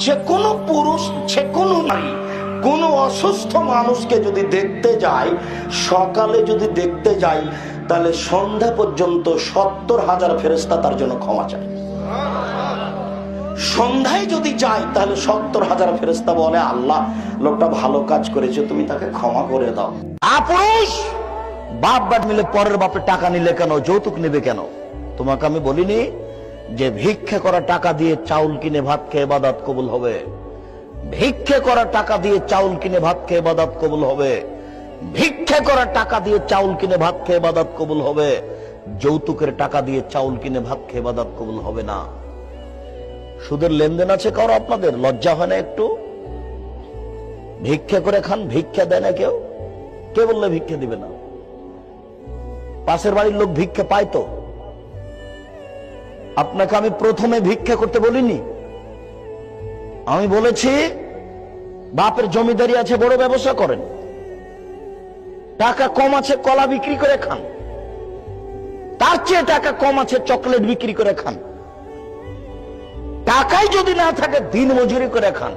যে কোনো পুরুষ, যে কোনো নারী, কোনো অসুস্থ মানুষকে যদি দেখতে যায়, সকালে যদি দেখতে যায়, তাহলে সন্ধ্যা পর্যন্ত 70,000 ফেরেশতা তার জন্য ক্ষমা চায়। সন্ধ্যায় যদি যায় তাহলে 70,000 ফেরেশতা বলে, আল্লাহ লোকটা ভালো কাজ করেছে, তুমি তাকে ক্ষমা করে দাও। পুরুষ বাপ বাপ মিলে পরের বাপের টাকা নিলে কেন, যৌতুক নেবে কেন? তোমাকে আমি বলিনি যে ভিক্ষা করা টাকা দিয়ে চাউল কিনে ভাত খেয়ে ইবাদত কবুল হবে? ভিক্ষা করা টাকা দিয়ে চাউল কিনে ভাত খেয়ে ইবাদত কবুল হবে। ভিক্ষা করা টাকা দিয়ে চাউল কিনে ভাত খেয়ে ইবাদত কবুল হবে। যৌতুকের টাকা দিয়ে চাউল কিনে ভাত খেয়ে ইবাদত কবুল হবে না। সুদের লেনদেন আছে কারো? আপনাদের লজ্জা হয় না একটু? ভিক্ষা করে খান, ভিক্ষা দেয় না কেউ? কে বললে ভিক্ষা দিবে না? পাশের বাড়ির লোক ভিক্ষা পায় তো? আপনাকে আমি প্রথমে ভিক্ষা করতে বলিনি। আমি বলেছি বাপের জমিদারি আছে, বড় ব্যবসা করেন, টাকা কম আছে কলা বিক্রি করে খান, তার চেয়ে টাকা কম আছে চকলেট বিক্রি করে খান, টাকাই যদি না থাকে দিন মজুরি করে খান।